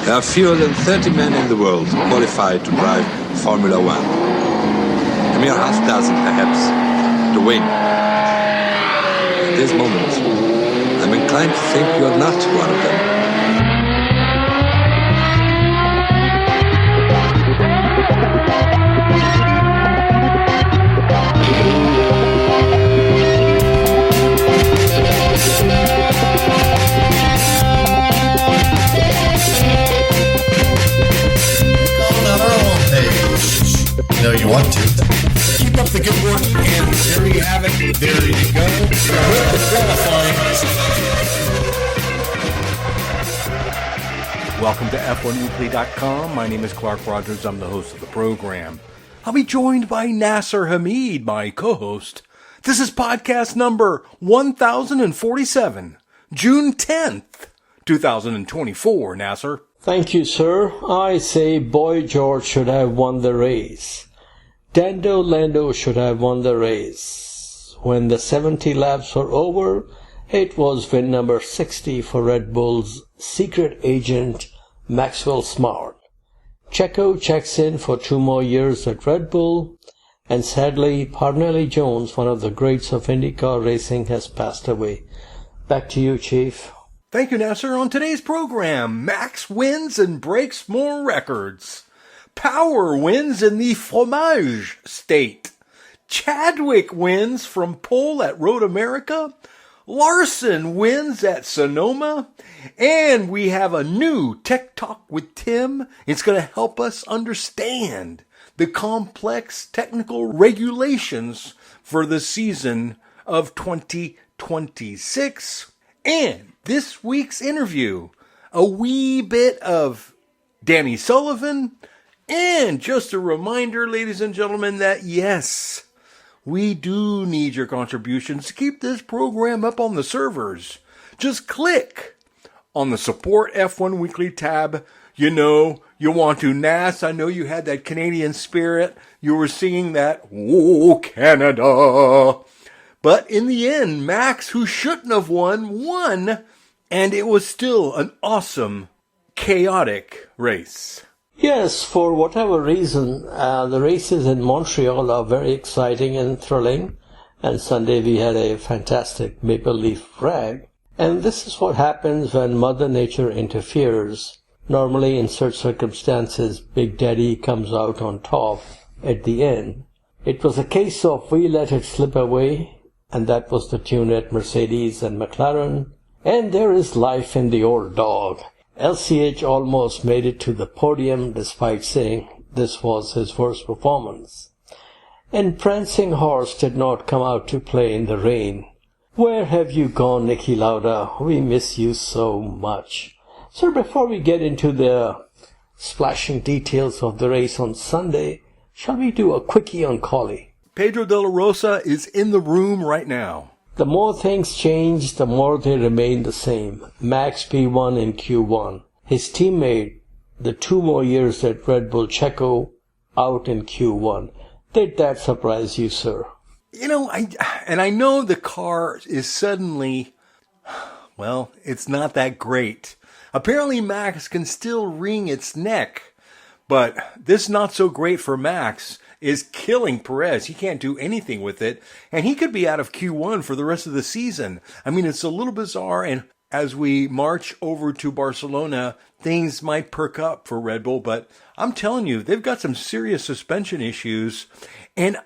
There are fewer than 30 men in the world qualified to drive Formula One. A mere half dozen, perhaps, to win. At this moment, I'm inclined to think you're not one of them. No, you want to. Keep up the good work, and there you have it. There you go. Qualifying. Welcome to F1Weekly.com. My name is Clark Rogers. I'm the host of the program. I'll be joined by Nasir Hamid, my co-host. This is podcast number 1047, June 10th, 2024. Nasir. Thank you, sir. I say Boy George should have won the race. Dando Lando should have won the race. When the 70 laps were over, it was win number 60 for Red Bull's secret agent, Maxwell Smart. Checo checks in for 2 more years at Red Bull, and sadly, Parnelli Jones, one of the greats of IndyCar racing, has passed away. Back to you, Chief. Thank you, Nasir. On today's program, Max wins and breaks more records. Power wins in the Fromage State. Chadwick wins from pole at Road America. Larson wins at Sonoma. And we have a new Tech Talk with Tim. It's going to help us understand the complex technical regulations for the season of 2026. And this week's interview, a wee bit of Danny Sullivan. And just a reminder, ladies and gentlemen, that yes, we do need your contributions to keep this program up on the servers. Just click on the Support F1 Weekly tab. You know, you want to. Nas, I know you had that Canadian spirit. You were singing that, "Oh, Canada." But in the end, Max, who shouldn't have won, and it was still an awesome, chaotic race. Yes, for whatever reason, the races in Montreal are very exciting and thrilling. And Sunday we had a fantastic maple leaf drag. And this is what happens when Mother Nature interferes. Normally, in such circumstances, Big Daddy comes out on top at the end. It was a case of we let it slip away, and that was the tune at Mercedes and McLaren. And there is life in the old dog. LCH almost made it to the podium despite saying this was his worst performance. And Prancing Horse did not come out to play in the rain. Where have you gone, Niki Lauda? We miss you so much. Sir, before we get into the splashing details of the race on Sunday, shall we do a quickie on Collie? Pedro de la Rosa is in the room right now. The more things change, the more they remain the same. Max P1 in Q1. His teammate, the 2 more years at Red Bull, Checo, out in Q1. Did that surprise you, sir? You know, I know the car is suddenly, well, it's not that great. Apparently Max can still wring its neck, but this not so great for Max is killing Perez. He can't do anything with it, and he could be out of Q1 for the rest of the season. I mean, it's a little bizarre, and as we march over to Barcelona, things might perk up for Red Bull, but I'm telling you, they've got some serious suspension issues, and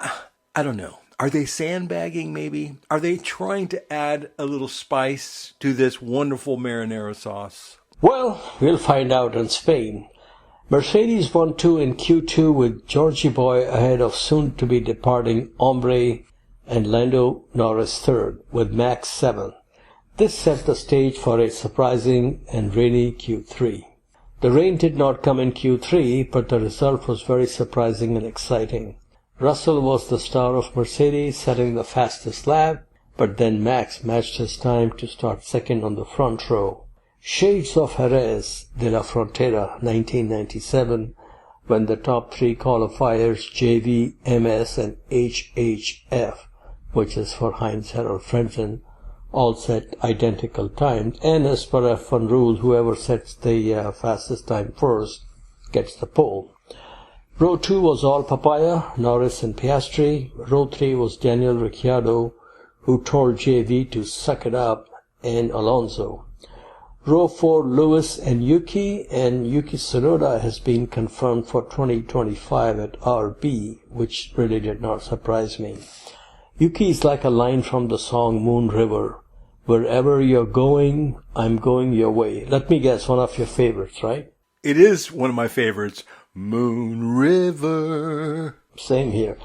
I don't know. Are they sandbagging maybe? Are they trying to add a little spice to this wonderful marinara sauce? Well, we'll find out in Spain. Mercedes won 2 in Q2 with Georgie Boy ahead of soon-to-be departing Ombre and Lando Norris third with Max 7. This set the stage for a surprising and rainy Q3. The rain did not come in Q3, but the result was very surprising and exciting. Russell was the star of Mercedes, setting the fastest lap, but then Max matched his time to start second on the front row. Shades of Jerez de la Frontera 1997, when the top 3 qualifiers JV, MS and HHF, which is for Heinz Harald Frentzen, all set identical times. And as per F1 rules, whoever sets the fastest time first gets the pole. Row 2 was all papaya, Norris and Piastri. Row 3 was Daniel Ricciardo, who told JV to suck it up, and Alonso. Row 4, Lewis and Yuki Tsunoda has been confirmed for 2025 at RB, which really did not surprise me. Yuki is like a line from the song Moon River. Wherever you're going, I'm going your way. Let me guess, one of your favorites, right? It is one of my favorites. Moon River. Same here.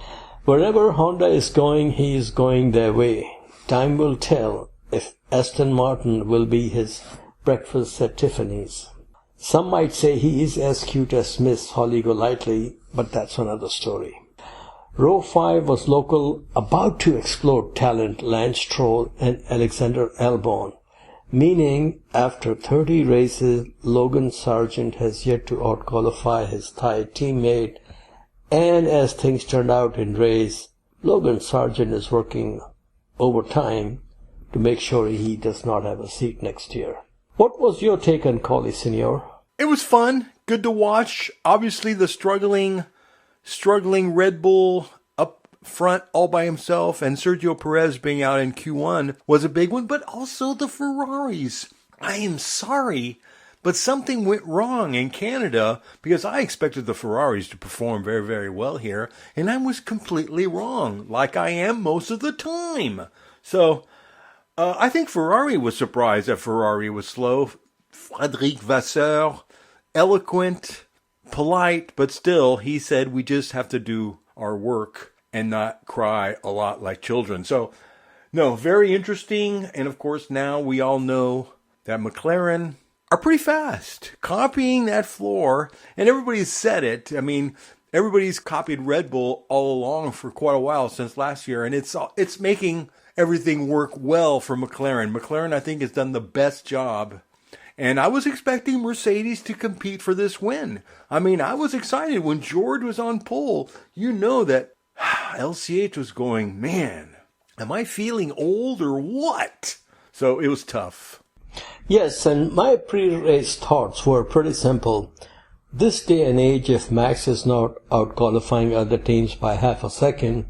Wherever Honda is going, he is going their way. Time will tell if Aston Martin will be his breakfast at Tiffany's. Some might say he is as cute as Miss Holly Golightly, but that's another story. Row 5 was local, about to explode talent Lance Stroll and Alexander Albon, meaning after 30 races, Logan Sargent has yet to outqualify his Thai teammate, and as things turned out in race, Logan Sargent is working overtime to make sure he does not have a seat next year. What was your take on Collie, Senor? It was fun, good to watch. Obviously, the struggling Red Bull up front all by himself, and Sergio Perez being out in Q1 was a big one, but also the Ferraris. I am sorry, but something went wrong in Canada because I expected the Ferraris to perform very, very well here, and I was completely wrong, like I am most of the time. So, I think Ferrari was surprised that Ferrari was slow. Frédéric Vasseur, eloquent, polite, but still, he said we just have to do our work and not cry a lot like children. So, no, very interesting. And of course, now we all know that McLaren are pretty fast, copying that floor. And everybody's said it. I mean, everybody's copied Red Bull all along for quite a while since last year. And it's making everything work well for McLaren. McLaren, I think, has done the best job. And I was expecting Mercedes to compete for this win. I mean, I was excited when George was on pole. You know that LCH was going, man, am I feeling old or what? So it was tough. Yes, and my pre-race thoughts were pretty simple. This day and age, if Max is not out-qualifying other teams by half a second,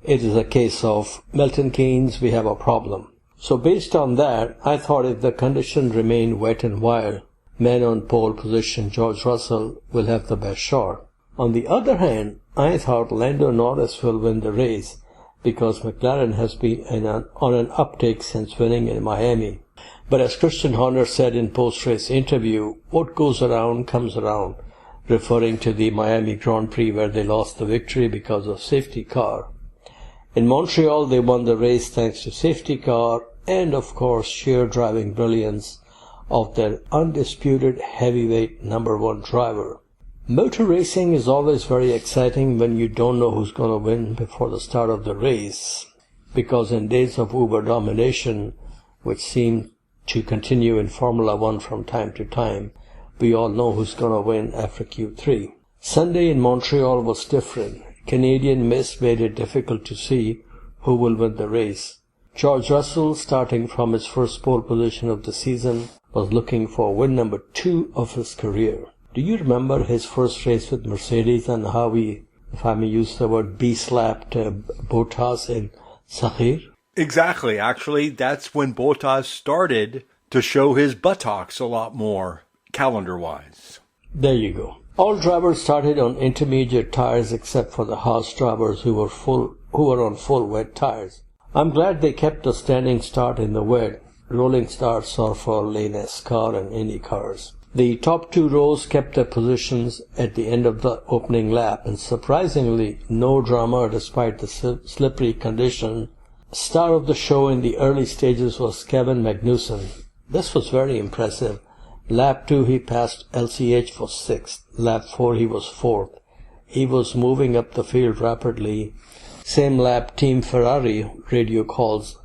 it is a case of Milton Keynes, we have a problem. So based on that, I thought if the conditions remain wet and wild, man on pole position George Russell will have the best shot. On the other hand, I thought Lando Norris will win the race because McLaren has been on an uptick since winning in Miami. But as Christian Horner said in post-race interview, what goes around comes around, referring to the Miami Grand Prix where they lost the victory because of safety car. In Montreal, they won the race thanks to safety car and, of course, sheer driving brilliance of their undisputed heavyweight number one driver. Motor racing is always very exciting when you don't know who's going to win before the start of the race, because in days of uber domination, which seem to continue in Formula One from time to time, we all know who's going to win after Q3. Sunday in Montreal was different. Canadian miss made it difficult to see who will win the race. George Russell, starting from his first pole position of the season, was looking for win number 2 of his career. Do you remember his first race with Mercedes and how he, if I may use the word, B-slapped Bottas in Sahir? Exactly. Actually, that's when Bottas started to show his buttocks a lot more, calendar-wise. There you go. All drivers started on intermediate tires except for the Haas drivers who were on full wet tires. I'm glad they kept the standing start in the wet. Rolling starts are for Lane S car and Indy cars. The top 2 rows kept their positions at the end of the opening lap, and surprisingly, no drama despite the slippery condition. Star of the show in the early stages was Kevin Magnussen. This was very impressive. Lap 2 he passed LCH for 6th. Lap 4 he was 4th. He was moving up the field rapidly. Same lap Team Ferrari radio tells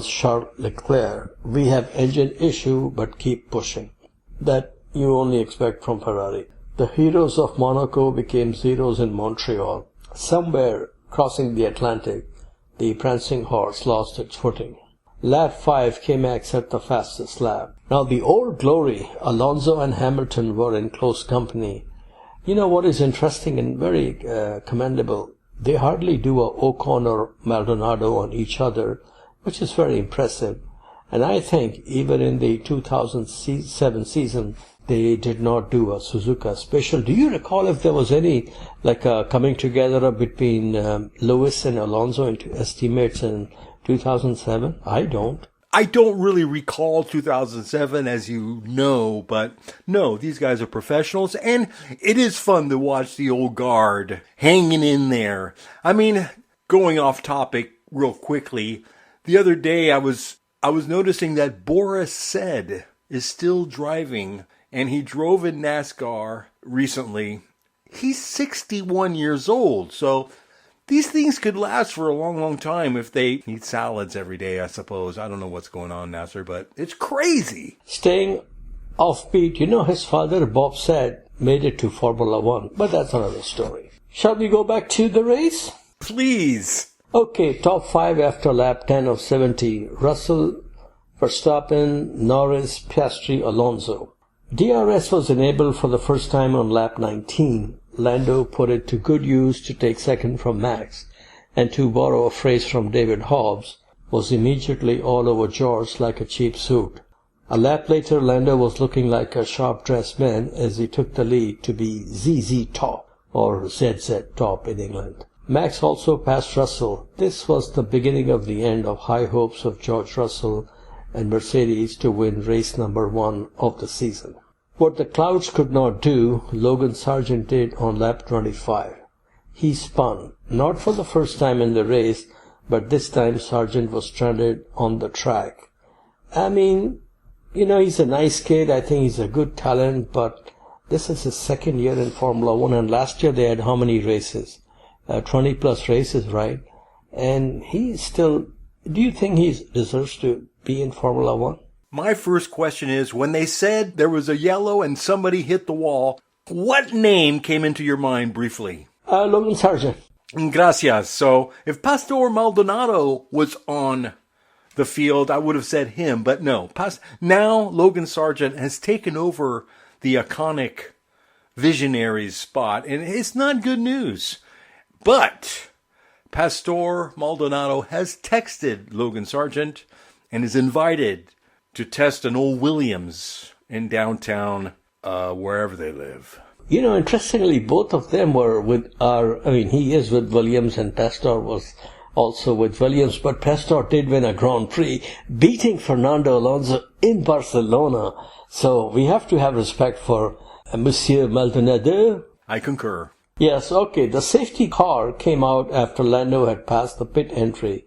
Charles Leclerc, we have engine issue but keep pushing. That you only expect from Ferrari. The heroes of Monaco became zeros in Montreal. Somewhere crossing the Atlantic, the prancing horse lost its footing. Lap 5, K-Max had the fastest lap. Now the old glory, Alonso and Hamilton were in close company. You know what is interesting and very commendable? They hardly do a Ocon or Maldonado on each other, which is very impressive. And I think even in the 2007 season, they did not do a Suzuka special. Do you recall if there was any coming together between Lewis and Alonso as teammates in 2007? I don't. I don't really recall 2007, as you know, but no, these guys are professionals, and it is fun to watch the old guard hanging in there. I mean, going off topic real quickly, the other day I was noticing that Boris Said is still driving, and he drove in NASCAR recently. He's 61 years old, so these things could last for a long, long time if they eat salads every day, I suppose. I don't know what's going on, Nasir, but it's crazy. Staying offbeat, you know, his father, Bob Said, made it to Formula One, but that's another story. Shall we go back to the race? Please. Okay, top 5 after lap 10 of 70. Russell, Verstappen, Norris, Piastri, Alonso. DRS was enabled for the first time on lap 19. Lando put it to good use to take second from Max, and to borrow a phrase from David Hobbs, was immediately all over George like a cheap suit. A lap later, Lando was looking like a sharp-dressed man as he took the lead to be ZZ Top, or ZZ Top in England. Max also passed Russell. This was the beginning of the end of high hopes of George Russell and Mercedes to win race number 1 of the season. What the clouds could not do, Logan Sargent did on lap 25. He spun, not for the first time in the race, but this time Sargent was stranded on the track. I mean, you know, he's a nice kid. I think he's a good talent, but this is his second year in Formula One, and last year they had how many races? 20 plus races, right? And he's still, do you think he deserves to be in Formula One? My first question is, when they said there was a yellow and somebody hit the wall, what name came into your mind briefly? Logan Sargent. Gracias. So if Pastor Maldonado was on the field, I would have said him, but no. Now Logan Sargent has taken over the iconic Visionaries spot, and it's not good news. But Pastor Maldonado has texted Logan Sargent and is invited to test an old Williams in downtown, wherever they live. You know, interestingly, both of them were he is with Williams, and Pastor was also with Williams, but Pastor did win a Grand Prix, beating Fernando Alonso in Barcelona. So we have to have respect for Monsieur Maldonado. I concur. Yes, okay. The safety car came out after Lando had passed the pit entry.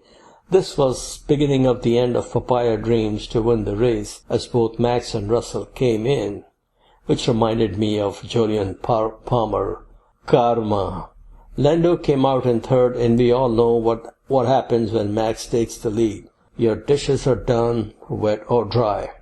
This was beginning of the end of Papaya Dreams to win the race, as both Max and Russell came in, which reminded me of Julian Palmer. Karma. Lando came out in third, and we all know what happens when Max takes the lead. Your dishes are done, wet or dry.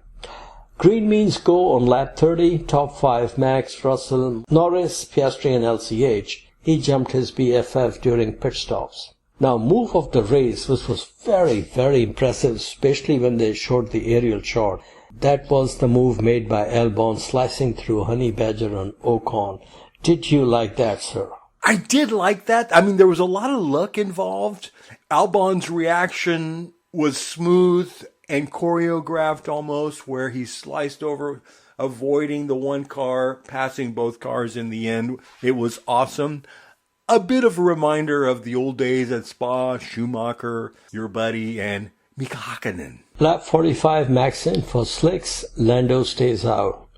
Green means go on lap 30, top 5, Max, Russell, Norris, Piastri and LCH. He jumped his BFF during pit stops. Now, move of the race, which was very, very impressive, especially when they showed the aerial shot. That was the move made by Albon slicing through Honey Badger on Ocon. Did you like that, sir? I did like that. I mean, there was a lot of luck involved. Albon's reaction was smooth and choreographed almost, where he sliced over, avoiding the one car, passing both cars in the end. It was awesome. A bit of a reminder of the old days at Spa, Schumacher, your buddy, and Mika Hakkinen. Lap 45, Max in for slicks. Lando stays out.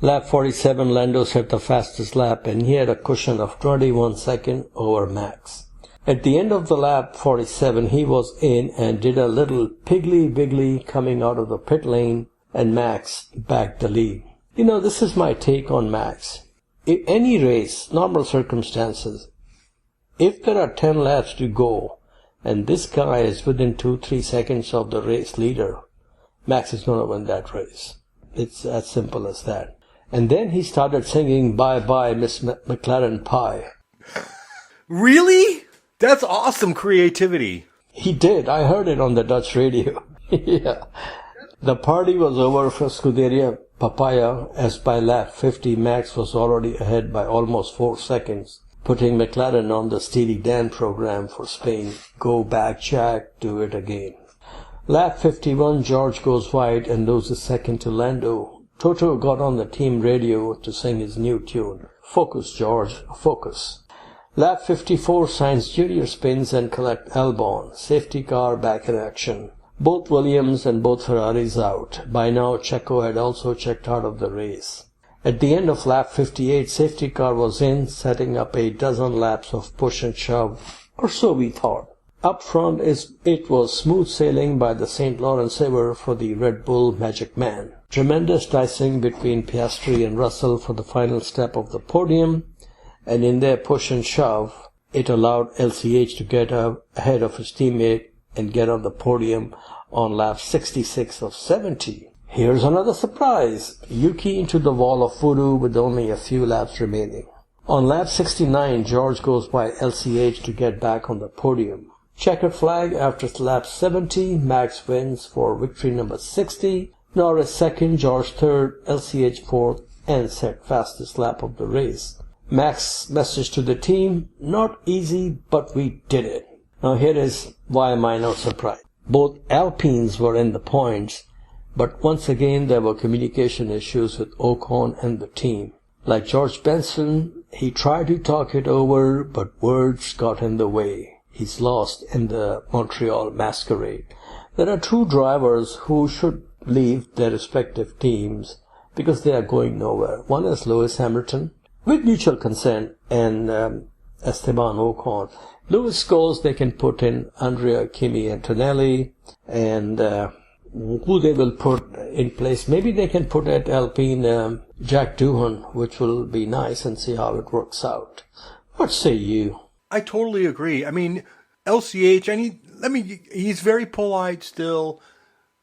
Lap 47, Lando set the fastest lap, and he had a cushion of 21 seconds over Max. At the end of the lap 47, he was in and did a little piggly-wiggly coming out of the pit lane, and Max backed the lead. You know, this is my take on Max. In any race, normal circumstances, if there are 10 laps to go, and this guy is within 2-3 seconds of the race leader, Max is going to win that race. It's as simple as that. And then he started singing Bye-Bye Miss McLaren Pie. Really? That's awesome creativity. He did. I heard it on the Dutch radio. Yeah. The party was over for Scuderia Papaya, as by lap 50 Max was already ahead by almost 4 seconds, putting McLaren on the Steely Dan program for Spain. Go back, Jack, do it again. Lap 51, George goes wide and loses second to Lando. Toto got on the team radio to sing his new tune, Focus, George, Focus. Lap 54, Sainz Jr. spins and collects Albon. Safety car back in action. Both Williams and both Ferraris out. By now, Checo had also checked out of the race. At the end of lap 58, safety car was in, setting up a dozen laps of push and shove, or so we thought. Up front, it was smooth sailing by the St. Lawrence River for the Red Bull Magic Man. Tremendous dicing between Piastri and Russell for the final step of the podium, and in their push and shove, it allowed LCH to get ahead of his teammate and get on the podium on lap 66 of 70. Here's another surprise. Yuki into the wall of voodoo with only a few laps remaining. On lap 69, George goes by LCH to get back on the podium. Checkered flag after lap 70, Max wins for victory number 60. Norris second, George third, LCH fourth, and set fastest lap of the race. Max message to the team, not easy, but we did it. Now here is why am I not surprised. Both Alpines were in the points, but once again there were communication issues with Ocon and the team. Like George Benson, he tried to talk it over, but words got in the way. He's lost in the Montreal masquerade. There are two drivers who should leave their respective teams because they are going nowhere. One is Lewis Hamilton, with mutual consent, and Esteban Ocon. Lewis goes, they can put in Andrea Kimi Antonelli, and who they will put in place. Maybe they can put at Alpine Jack Doohan, which will be nice, and see how it works out. What say you? I totally agree. I mean, LCH, he's very polite still,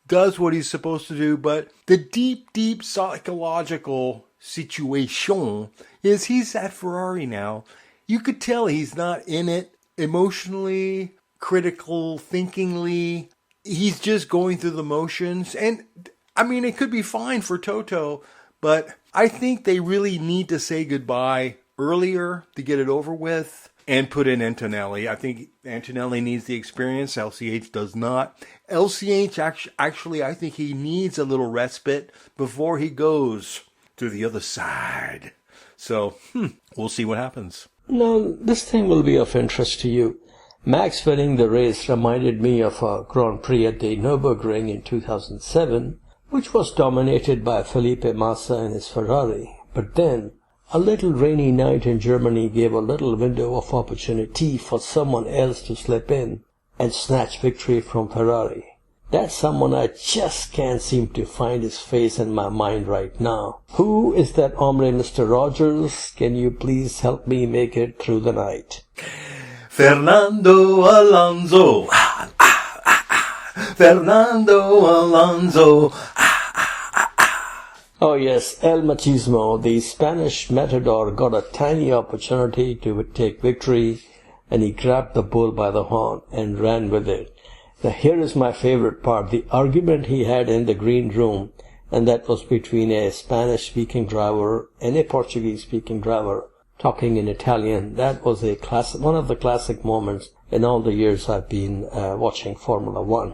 does what he's supposed to do, but the deep psychological situation is he's at Ferrari now. You could tell he's not in it emotionally, critical, thinkingly. He's just going through the motions. And, I mean, it could be fine for Toto, but I think they really need to say goodbye earlier to get it over with and put in Antonelli. I think Antonelli needs the experience. LCH does not. LCH, actually, I think he needs a little respite before he goes to the other side. So, we'll see what happens. Now, this thing will be of interest to you. Max winning the race reminded me of a Grand Prix at the Nürburgring in 2007, which was dominated by Felipe Massa and his Ferrari. But then, a little rainy night in Germany gave a little window of opportunity for someone else to slip in and snatch victory from Ferrari. That's someone I just can't seem to find his face in my mind right now. Who is that hombre, Mr. Rogers? Can you please help me make it through the night? Fernando Alonso. Fernando Alonso. Oh yes, El Machismo, the Spanish matador, got a tiny opportunity to take victory, and he grabbed the bull by the horn and ran with it. Now here is my favorite part, the argument he had in the green room, and that was between a Spanish-speaking driver and a Portuguese-speaking driver talking in Italian. That was one of the classic moments in all the years I've been watching Formula One.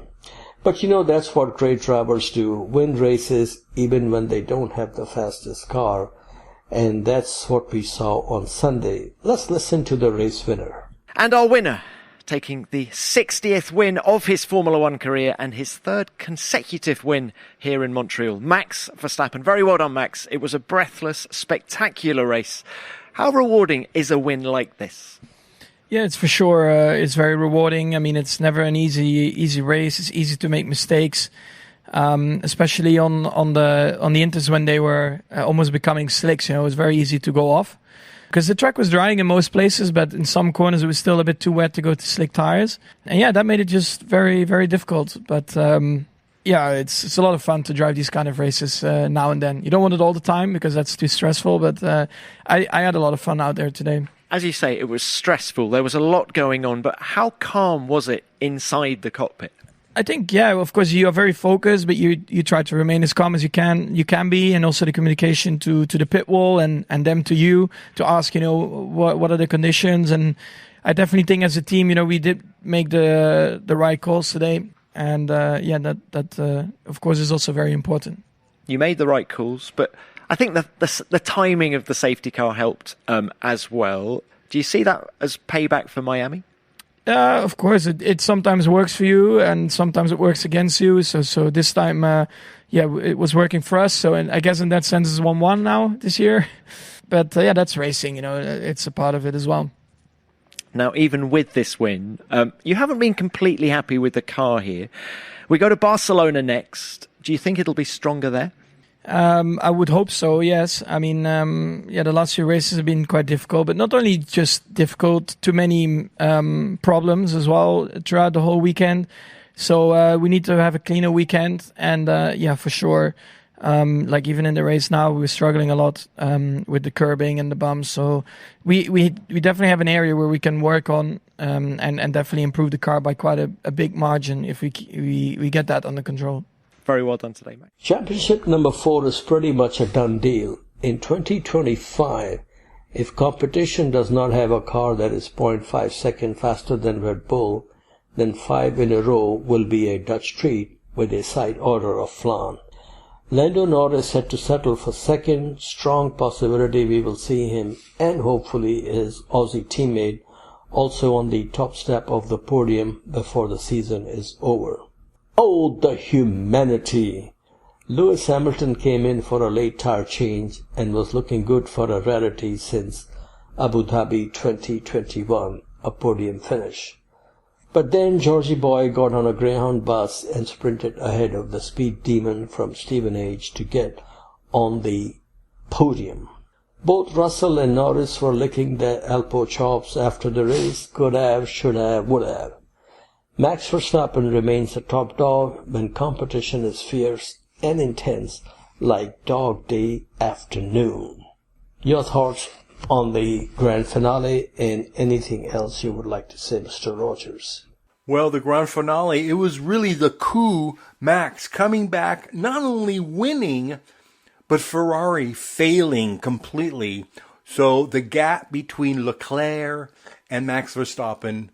But you know, that's what great drivers do, win races even when they don't have the fastest car, and that's what we saw on Sunday. Let's listen to the race winner. And our winner, taking the 60th win of his Formula One career and his third consecutive win here in Montreal, Max Verstappen. Very well done, Max. It was a breathless, spectacular race. How rewarding is a win like this? Yeah, it's for sure. It's very rewarding. I mean, it's never an easy race. It's easy to make mistakes, especially on the inters when they were almost becoming slicks. You know, it was very easy to go off because the track was drying in most places, but in some corners it was still a bit too wet to go to slick tires. And yeah, that made it just very, very difficult. But yeah, it's a lot of fun to drive these kind of races now and then. You don't want it all the time because that's too stressful. But I had a lot of fun out there today. As you say, it was stressful. There was a lot going on, but how calm was it inside the cockpit? I think, yeah, of course, you are very focused, but you try to remain as calm as you can be, and also the communication to the pit wall and them to you to ask, what are the conditions. And I definitely think as a team, we did make the right calls today. And that of course is also very important. You made the right calls, but I think the timing of the safety car helped as well. Do you see that as payback for Miami? Of course, it sometimes works for you and sometimes it works against you. So this time, it was working for us. So I guess in that sense, it's 1-1 now this year. But that's racing. It's a part of it as well. Now, even with this win, you haven't been completely happy with the car here. We go to Barcelona next. Do you think it'll be stronger there? I would hope so, yes. I mean, the last few races have been quite difficult, but not only just difficult, too many problems as well throughout the whole weekend. So we need to have a cleaner weekend. And for sure, even in the race now, we're struggling a lot with the curbing and the bumps. So we definitely have an area where we can work on and definitely improve the car by quite a big margin if we get that under control. Very well done today, mate. Championship number 4 is pretty much a done deal. In 2025, if competition does not have a car that is 0.5 seconds faster than Red Bull, then 5 in a row will be a Dutch treat with a side order of flan. Lando Norris had to settle for second. Strong possibility we will see him and hopefully his Aussie teammate also on the top step of the podium before the season is over. Oh, the humanity! Lewis Hamilton came in for a late tire change and was looking good for a rarity since Abu Dhabi 2021, a podium finish. But then Georgie Boy got on a Greyhound bus and sprinted ahead of the speed demon from Stevenage to get on the podium. Both Russell and Norris were licking their elbow chops after the race. Could have, should have, would have. Max Verstappen remains a top dog when competition is fierce and intense, like Dog Day afternoon. Your thoughts on the grand finale and anything else you would like to say, Mr. Rogers? Well, the grand finale, it was really the coup. Max coming back, not only winning, but Ferrari failing completely. So the gap between Leclerc and Max Verstappen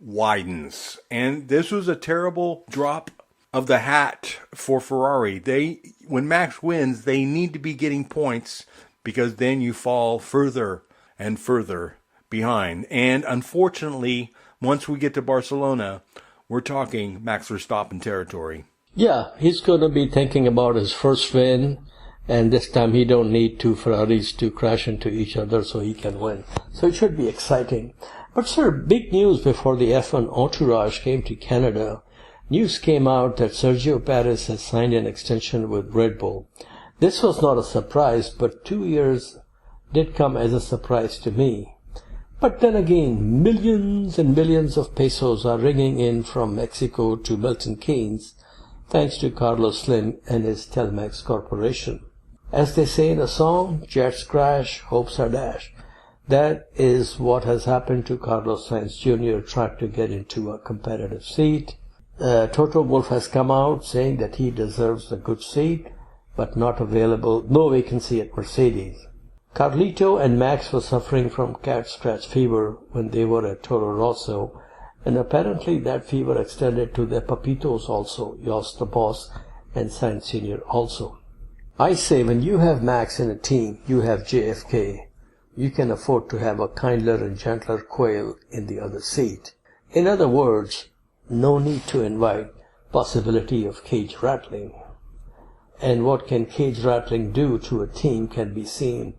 widens. And this was a terrible drop of the hat for Ferrari. When Max wins, they need to be getting points because then you fall further and further behind. And unfortunately, once we get to Barcelona, we're talking Max Verstappen territory. Yeah, he's going to be thinking about his first win, and this time he don't need two Ferraris to crash into each other so he can win. So it should be exciting. But sir, big news before the F1 entourage came to Canada. News came out that Sergio Perez has signed an extension with Red Bull. This was not a surprise, but 2 years did come as a surprise to me. But then again, millions and millions of pesos are ringing in from Mexico to Milton Keynes, thanks to Carlos Slim and his Telmex Corporation. As they say in a song, jets crash, hopes are dashed. That is what has happened to Carlos Sainz Jr. trying to get into a competitive seat. Toto Wolff has come out saying that he deserves a good seat, but not available, no vacancy at Mercedes. Carlito and Max were suffering from cat scratch fever when they were at Toro Rosso, and apparently that fever extended to their papitos also, Jos the boss and Sainz Sr. also. I say when you have Max in a team, you have JFK. You can afford to have a kindler and gentler quail in the other seat. In other words, no need to invite possibility of cage rattling. And what can cage rattling do to a team can be seen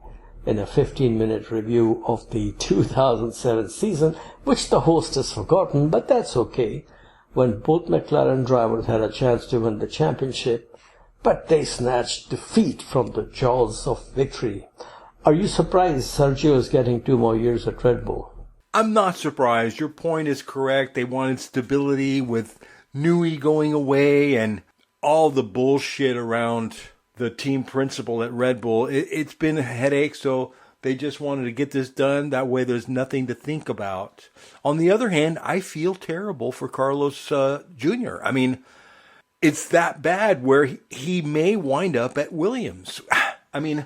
in a 15-minute review of the 2007 season, which the host has forgotten, but that's okay, when both McLaren drivers had a chance to win the championship, but they snatched defeat from the jaws of victory. Are you surprised Sergio is getting 2 more years at Red Bull? I'm not surprised. Your point is correct. They wanted stability with Newey going away and all the bullshit around the team principal at Red Bull. It's been a headache, so They just wanted to get this done. That way there's nothing to think about. On the other hand, I feel terrible for Carlos Jr. I mean, it's that bad where he may wind up at Williams. I mean,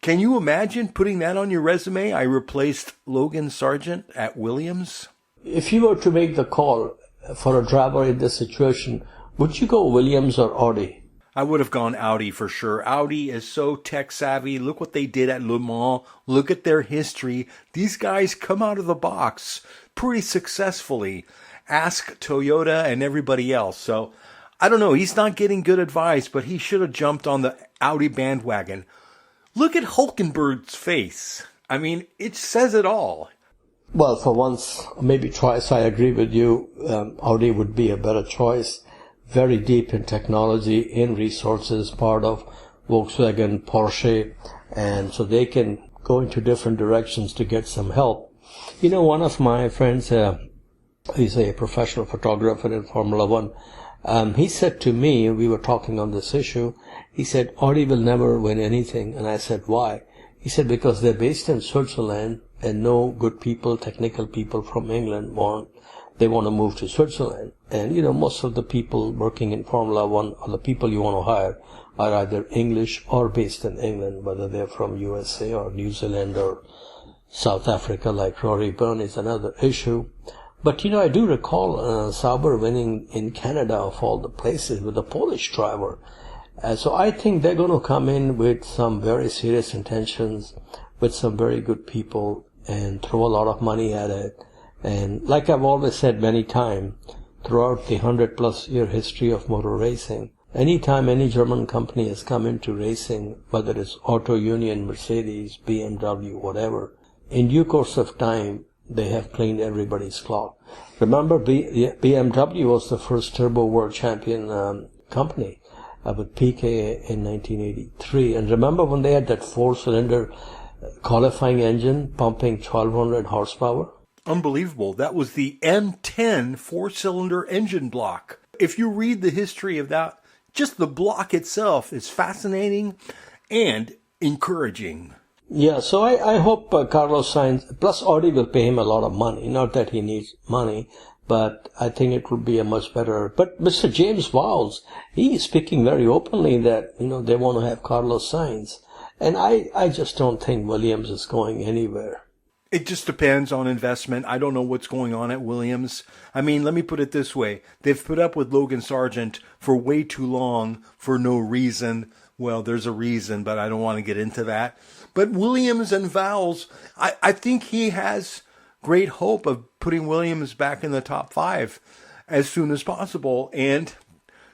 can you imagine putting that on your resume? I replaced Logan Sargent at Williams. If you were to make the call for a driver in this situation, would you go Williams or Audi? I would have gone Audi for sure. Audi is so tech savvy. Look what they did at Le Mans. Look at their history. These guys come out of the box pretty successfully. Ask Toyota and everybody else. So, I don't know. He's not getting good advice, but he should have jumped on the Audi bandwagon. Look at Hulkenberg's face. I mean, it says it all. Well, for once, maybe twice, I agree with you. Audi would be a better choice. Very deep in technology, in resources, part of Volkswagen, Porsche, and so they can go into different directions to get some help. You know, one of my friends, he's a professional photographer in Formula One. He said to me, we were talking on this issue, he said, Audi will never win anything. And I said, why? He said, because they're based in Switzerland and no good people, technical people from England want to move to Switzerland. And, you know, most of the people working in Formula One or the people you want to hire are either English or based in England, whether they're from USA or New Zealand or South Africa, like Rory Byrne is another issue. But, you know, I do recall Sauber winning in Canada of all the places with a Polish driver. So I think they're going to come in with some very serious intentions, with some very good people, and throw a lot of money at it. And like I've always said many times, throughout the 100-plus year history of motor racing, anytime any German company has come into racing, whether it's Auto Union, Mercedes, BMW, whatever, in due course of time, they have cleaned everybody's clock. Remember, BMW was the first turbo world champion company with Piquet in 1983. And remember when they had that four-cylinder qualifying engine pumping 1,200 horsepower? Unbelievable. That was the M10 four-cylinder engine block. If you read the history of that, just the block itself is fascinating and encouraging. Yeah, so I hope Carlos Sainz, plus Audi will pay him a lot of money. Not that he needs money, but I think it would be a much better. But Mr. James Vowles, he is speaking very openly that, you know, they want to have Carlos Sainz. And I just don't think Williams is going anywhere. It just depends on investment. I don't know what's going on at Williams. I mean, let me put it this way. They've put up with Logan Sargent for way too long for no reason. Well, there's a reason, but I don't want to get into that. But Williams and Vowles, I think he has great hope of putting Williams back in the top 5 as soon as possible. And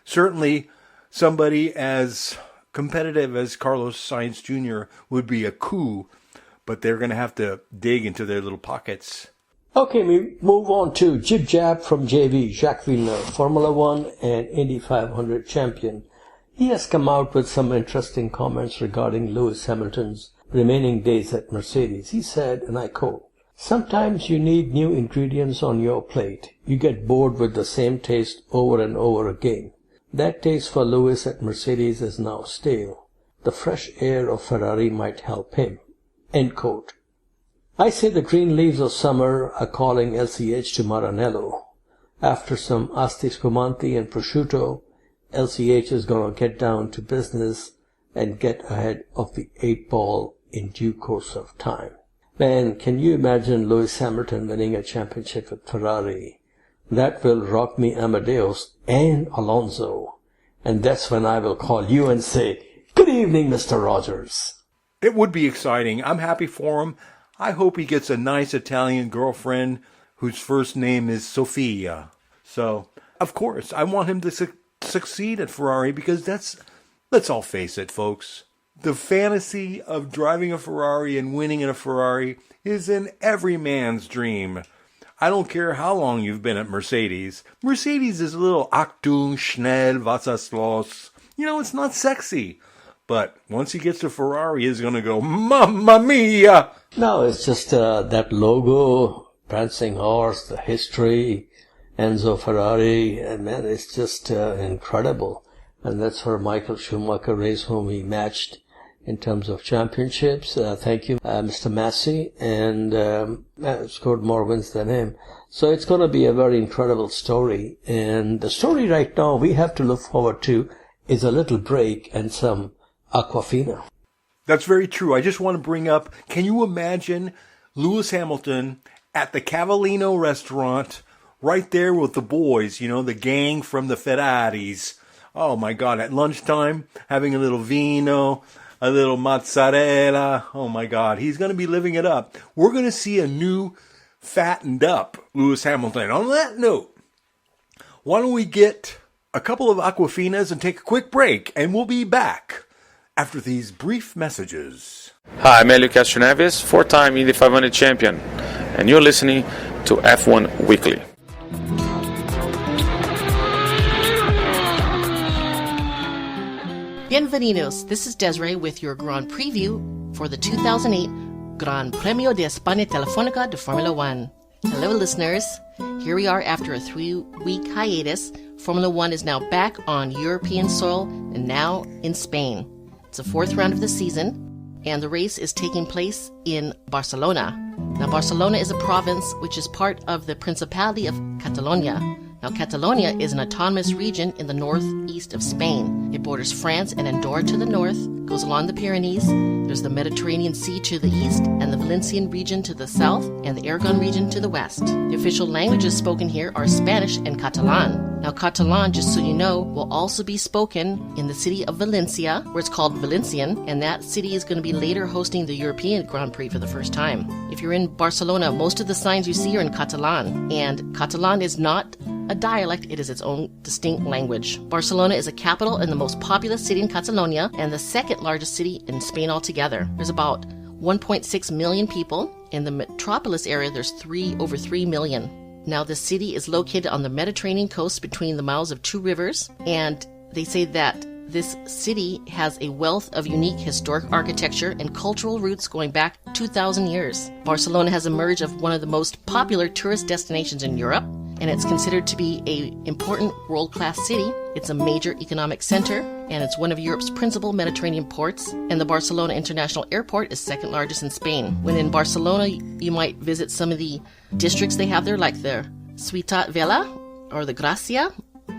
certainly somebody as competitive as Carlos Sainz Jr. would be a coup, but they're going to have to dig into their little pockets. Okay, we move on to Jib Jab from JV, Jacques Villeneuve, Formula One and Indy 500 champion. He has come out with some interesting comments regarding Lewis Hamilton's remaining days at Mercedes. He said, and I quote, "Sometimes you need new ingredients on your plate. You get bored with the same taste over and over again. That taste for Lewis at Mercedes is now stale. The fresh air of Ferrari might help him." End quote. I say the green leaves of summer are calling LCH to Maranello. After some asti spumante and prosciutto, LCH is going to get down to business and get ahead of the 8 ball in due course of time. Man, can you imagine Lewis Hamilton winning a championship with Ferrari? That will rock me Amadeus and Alonso. And that's when I will call you and say, "Good evening, Mr. Rogers." It would be exciting. I'm happy for him. I hope he gets a nice Italian girlfriend whose first name is Sofia. So, of course, I want him to succeed at Ferrari because let's all face it, folks. The fantasy of driving a Ferrari and winning in a Ferrari is in every man's dream. I don't care how long you've been at Mercedes. Mercedes is a little Achtung, schnell, Wasserschloss. You know, it's not sexy. But once he gets to Ferrari, he's going to go, Mamma Mia! No, it's just that logo, prancing horse, the history, Enzo Ferrari, and man, it's just incredible. And that's where Michael Schumacher raced, whom he matched in terms of championships. Thank you, Mr. Massey, and scored more wins than him. So it's going to be a very incredible story. And the story right now we have to look forward to is a little break and some Aquafina. That's very true. I just want to bring up, can you imagine Lewis Hamilton at the Cavallino restaurant right there with the boys, the gang from the Ferraris? Oh my God, at lunchtime, having a little vino, a little mozzarella. Oh my God, he's going to be living it up. We're going to see a new fattened up Lewis Hamilton. On that note, why don't we get a couple of Aquafinas and take a quick break, and we'll be back after these brief messages. Hi, I'm Helio Castroneves, 4-time Indy 500 champion, and you're listening to F1 Weekly. Bienvenidos, this is Desiree with your Grand Preview for the 2008 Gran Premio de España Telefónica de Formula One. Hello listeners, here we are after a 3-week hiatus. Formula One is now back on European soil and now in Spain. It's the 4th round of the season, and the race is taking place in Barcelona. Now Barcelona is a province which is part of the Principality of Catalonia. Now, Catalonia is an autonomous region in the northeast of Spain. It borders France and Andorra to the north, goes along the Pyrenees. There's the Mediterranean Sea to the east, and the Valencian region to the south, and the Aragon region to the west. The official languages spoken here are Spanish and Catalan. Now, Catalan, just so you know, will also be spoken in the city of Valencia, where it's called Valencian, and that city is going to be later hosting the European Grand Prix for the first time. If you're in Barcelona, most of the signs you see are in Catalan, and Catalan is not a dialect, it is its own distinct language. Barcelona is a capital and the most populous city in Catalonia, and the second largest city in Spain altogether. There's about 1.6 million people. In the metropolis area, there's over 3 million. Now, the city is located on the Mediterranean coast between the mouths of 2 rivers, and they say that this city has a wealth of unique historic architecture and cultural roots going back 2,000 years. Barcelona has emerged as one of the most popular tourist destinations in Europe, and it's considered to be an important world-class city. It's a major economic center, and it's one of Europe's principal Mediterranean ports, and the Barcelona International Airport is second largest in Spain. When in Barcelona, you might visit some of the districts they have there, like the Ciutat Vella or the Gracia.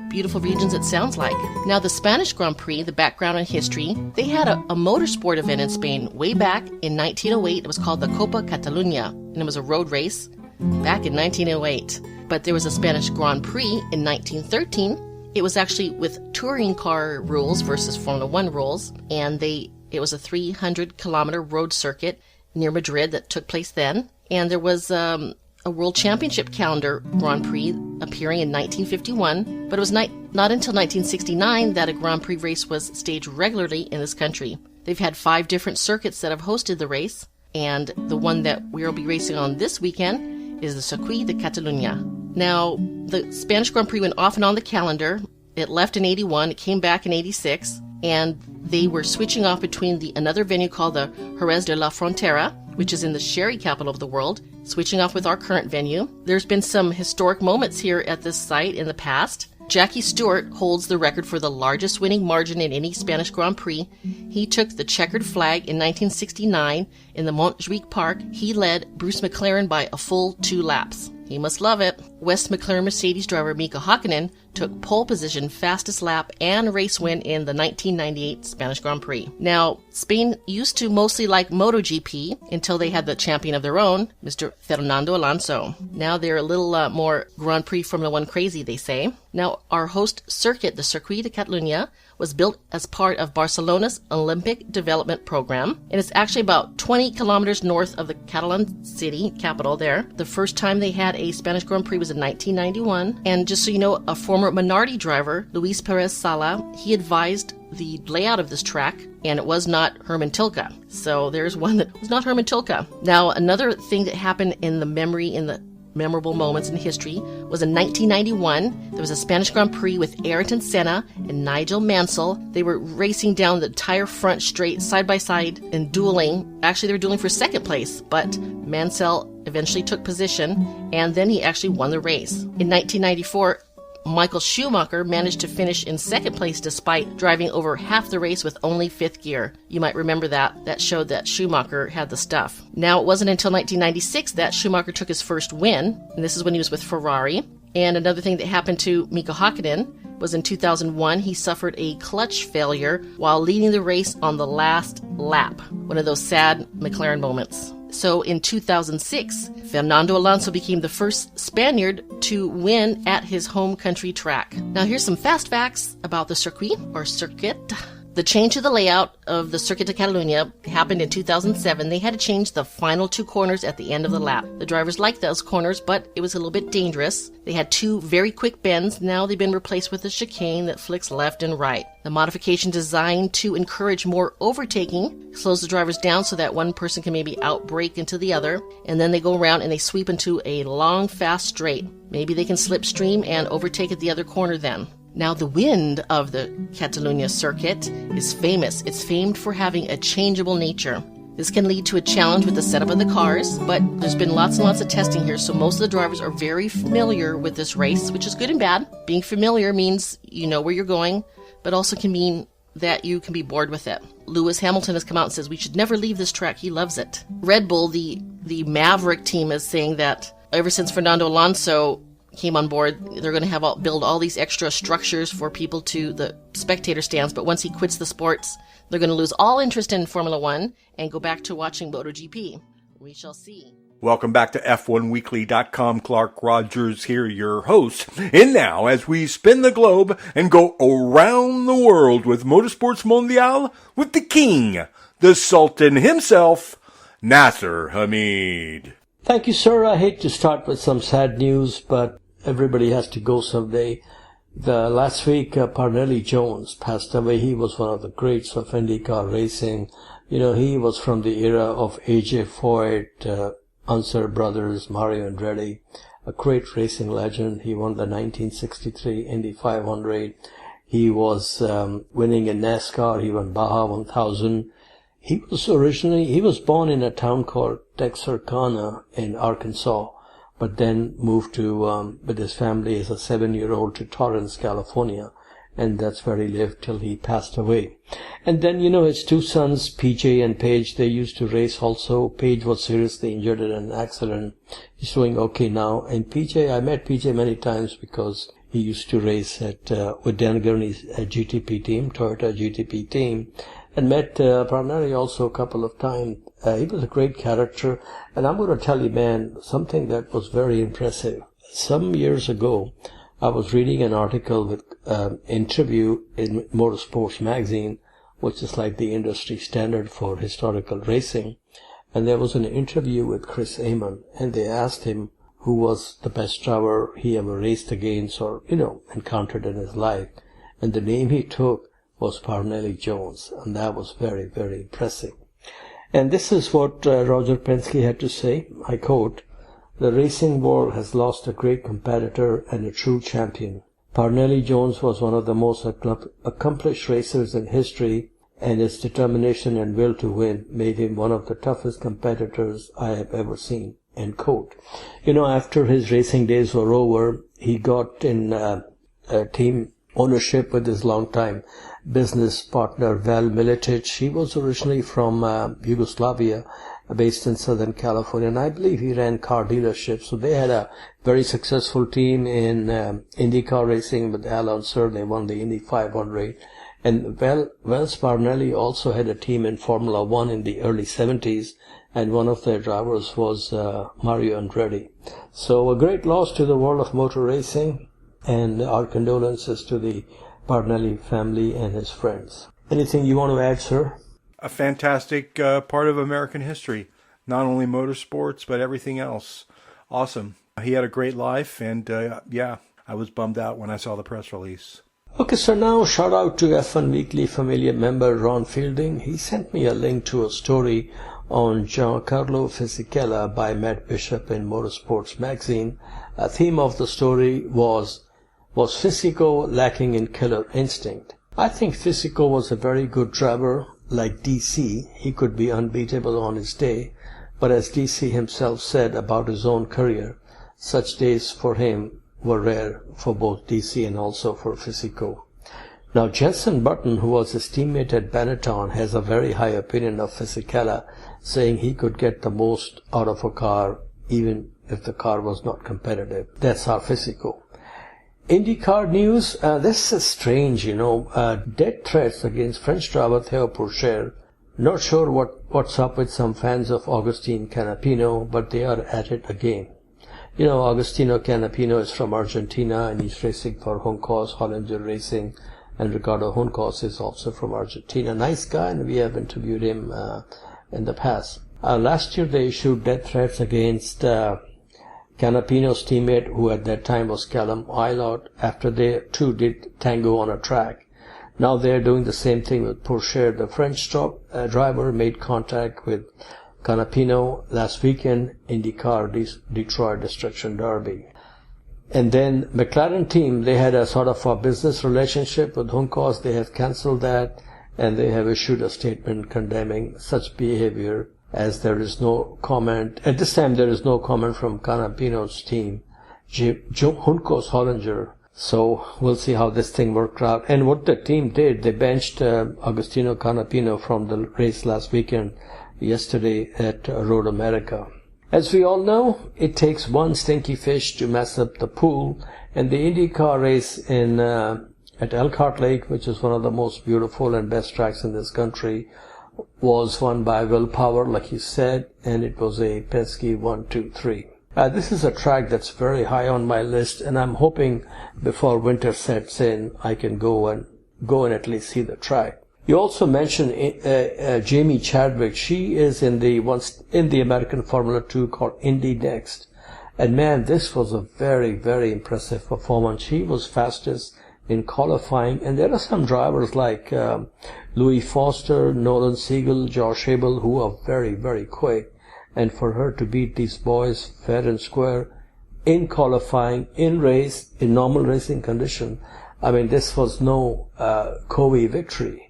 Beautiful regions, it sounds like. Now, the Spanish Grand Prix, the background and history, they had a motorsport event in Spain way back in 1908. It was called the Copa Catalunya, and it was a road race back in 1908. But there was a Spanish Grand Prix in 1913. It was actually with touring car rules versus Formula One rules, and it was a 300-kilometer road circuit near Madrid that took place then. And there was a World Championship calendar Grand Prix appearing in 1951, but it was not until 1969 that a Grand Prix race was staged regularly in this country. They've had 5 different circuits that have hosted the race, and the one that we'll be racing on this weekend is the Circuit de Catalunya. Now, the Spanish Grand Prix went off and on the calendar. It left in 81, it came back in 86, and they were switching off between another venue called the Jerez de la Frontera, which is in the sherry capital of the world, switching off with our current venue. There's been some historic moments here at this site in the past. Jackie Stewart holds the record for the largest winning margin in any Spanish Grand Prix. He took the checkered flag in 1969 in the Montjuic Park. He led Bruce McLaren by a full 2 laps. He must love it. West McLaren Mercedes driver Mika Hakkinen took pole position, fastest lap, and race win in the 1998 Spanish Grand Prix. Now, Spain used to mostly like MotoGP until they had the champion of their own, Mr. Fernando Alonso. Now they're a little more Grand Prix Formula One crazy, they say. Now, our host circuit, the Circuit de Catalunya, was built as part of Barcelona's Olympic Development Program, and it's actually about 20 kilometers north of the Catalan city capital there. The first time they had a Spanish Grand Prix was in 1991, and just so you know, a former Minardi driver, Luis Perez Sala, he advised the layout of this track, and it was not Herman Tilke. So there's one that was not Herman Tilke. Now, another thing that happened in the memorable moments in history was in 1991. There was a Spanish Grand Prix with Ayrton Senna and Nigel Mansell. They were racing down the entire front straight side by side and dueling. Actually, they were dueling for second place, but Mansell eventually took position, and then he actually won the race. In 1994, Michael Schumacher managed to finish in second place despite driving over half the race with only fifth gear. You might remember that. That showed that Schumacher had the stuff. Now, it wasn't until 1996 that Schumacher took his first win, and this is when he was with Ferrari. And another thing that happened to Mika Hakkinen was in 2001, he suffered a clutch failure while leading the race on the last lap. One of those sad McLaren moments. So in 2006, Fernando Alonso became the first Spaniard to win at his home country track. Now here's some fast facts about the circuit. The change to the layout of the Circuit de Catalunya happened in 2007. They had to change the final two corners at the end of the lap. The drivers liked those corners, but it was a little bit dangerous. They had two very quick bends. Now they've been replaced with a chicane that flicks left and right. The modification designed to encourage more overtaking slows the drivers down so that one person can maybe outbrake into the other, and then they go around and they sweep into a long, fast straight. Maybe they can slipstream and overtake at the other corner then. Now, the wind of the Catalunya circuit is famous. It's famed for having a changeable nature. This can lead to a challenge with the setup of the cars, but there's been lots and lots of testing here, so most of the drivers are very familiar with this race, which is good and bad. Being familiar means you know where you're going, but also can mean that you can be bored with it. Lewis Hamilton has come out and says we should never leave this track. He loves it. Red Bull, the Maverick team, is saying that ever since Fernando Alonso came on board, they're going to build all these extra structures for people to the spectator stands, but once he quits the sports, they're going to lose all interest in Formula One and go back to watching MotoGP. We shall see. Welcome back to F1Weekly.com. Clark Rogers here, your host. And now, as we spin the globe and go around the world with Motorsports Mondial with the king, the Sultan himself, Nasir Hamid. Thank you, sir. I hate to start with some sad news, but everybody has to go someday. Last week, Parnelli Jones passed away. He was one of the greats of IndyCar racing. You know, he was from the era of A.J. Foyt, Unser Brothers, Mario Andretti, a great racing legend. He won the 1963 Indy 500. He was winning in NASCAR. He won Baja 1000. He was born in a town called Texarkana in Arkansas, but then moved to, with his family as a 7-year-old to Torrance, California, and that's where he lived till he passed away. And then, you know, his two sons, PJ and Paige, they used to race also. Paige was seriously injured in an accident. He's doing okay now. And PJ, I met PJ many times because he used to race with Dan Gurney's GTP team, Toyota GTP team. And met Parnelli also a couple of times. He was a great character. And I'm going to tell you, man, something that was very impressive. Some years ago, I was reading an article with interview in Motorsports magazine, which is like the industry standard for historical racing. And there was an interview with Chris Amon, and they asked him who was the best driver he ever raced against or, you know, encountered in his life. And the name he took was Parnelli Jones, and that was very, very impressive. And this is what Roger Penske had to say, I quote, "The racing world has lost a great competitor and a true champion. Parnelli Jones was one of the most accomplished racers in history, and his determination and will to win made him one of the toughest competitors I have ever seen." End quote. You know, after his racing days were over, he got in team ownership with his longtime business partner Val Miletic. He was originally from Yugoslavia, based in Southern California, and I believe he ran car dealerships. So they had a very successful team in IndyCar racing with Al Unser. They won the Indy 500. And Wells Parnelli also had a team in Formula One in the early 70s, and one of their drivers was Mario Andretti. So a great loss to the world of motor racing, and our condolences to the Parnelli family and his friends. Anything you want to add, sir? A fantastic part of American history. Not only motorsports, but everything else. Awesome. He had a great life, and I was bummed out when I saw the press release. Okay, so now shout out to F1 Weekly familiar member Ron Fielding. He sent me a link to a story on Giancarlo Fisichella by Matt Bishop in Motorsports magazine. A theme of the story was Fisico lacking in killer instinct? I think Fisico was a very good driver. Like DC, he could be unbeatable on his day, but as DC himself said about his own career, such days for him were rare for both DC and also for Physico. Now, Jenson Button, who was his teammate at Benetton, has a very high opinion of Fisichella, saying he could get the most out of a car even if the car was not competitive. That's our Physico. IndyCar news, this is strange, death threats against French driver Theo Pourchaire. Not sure what's up with some fans of Agustin Canapino, but they are at it again. Agustino Canapino is from Argentina and he's racing for Juncos, Hollinger Racing, and Ricardo Juncos is also from Argentina. Nice guy, and we have interviewed him in the past. Last year they issued death threats against Canapino's teammate, who at that time was Callum Ilott, after they too did tango on a track. Now they're doing the same thing with Pourchaire. The French driver made contact with Canapino last weekend, IndyCar Detroit Destruction Derby. And then McLaren team, they had a sort of a business relationship with Juncos. They have cancelled that, and they have issued a statement condemning such behavior, as there is no comment. At this time, there is no comment from Canapino's team, Juncos Hollinger. So we'll see how this thing worked out. And what the team did, they benched Agustino Canapino from the race last weekend, yesterday at Road America. As we all know, it takes one stinky fish to mess up the pool, and the IndyCar race at Elkhart Lake, which is one of the most beautiful and best tracks in this country, was won by Will Power, like you said, and it was a Penske 1-2-3. This is a track that's very high on my list, and I'm hoping before winter sets in, I can go and at least see the track. You also mentioned Jamie Chadwick. She is in the American Formula 2 called Indy Next. And man, this was a very, very impressive performance. She was fastest in qualifying, and there are some drivers like Louis Foster, Nolan Siegel, Josh Abel, who are very, very quick. And for her to beat these boys fair and square in qualifying, in race, in normal racing condition, I mean, this was no Covey victory.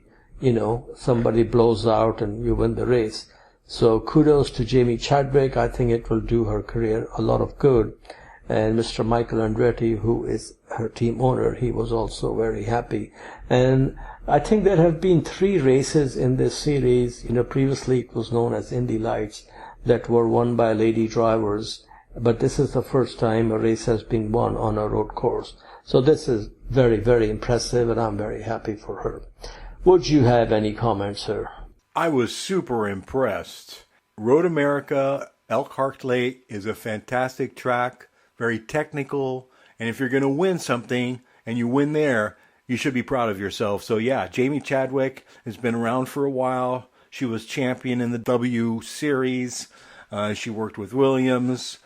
Somebody blows out and you win the race. So kudos to Jamie Chadwick. I think it will do her career a lot of good. And Mr. Michael Andretti, who is her team owner, he was also very happy. And I think there have been 3 races in this series. Previously it was known as Indy Lights, that were won by lady drivers. But this is the first time a race has been won on a road course. So this is very, very impressive, and I'm very happy for her. Would you have any comments, sir? I was super impressed. Road America, Elkhart Lake is a fantastic track, very technical, and if you're going to win something and you win there, you should be proud of yourself. So yeah, Jamie Chadwick has been around for a while. She was champion in the W Series. She worked with Williams.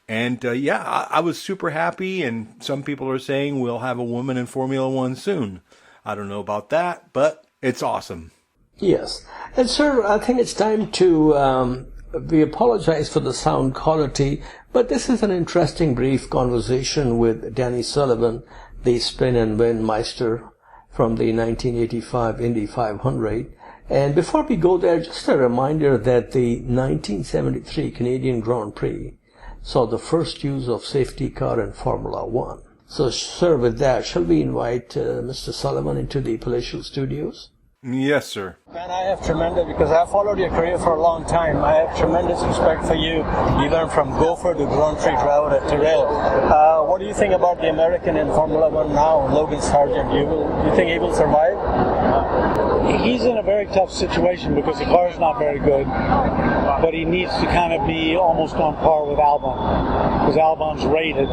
And I was super happy, and some people are saying we'll have a woman in Formula One soon. I don't know about that, but it's awesome. Yes. And sir, I think it's time to, we apologize for the sound quality, but this is an interesting brief conversation with Danny Sullivan, the spin and win meister from the 1985 Indy 500. And before we go there, just a reminder that the 1973 Canadian Grand Prix saw the first use of safety car in Formula One. So, sir, with that, shall we invite Mr. Sullivan into the palatial studios? Yes, sir. Man, I have tremendous, because I've followed your career for a long time, I have tremendous respect for you. You went from gopher to Grand Prix driver at Tyrrell. What do you think about the American in Formula One now, Logan Sargent? You think he will survive? He's in a very tough situation because the car's not very good, but he needs to kind of be almost on par with Albon, because Albon's rated.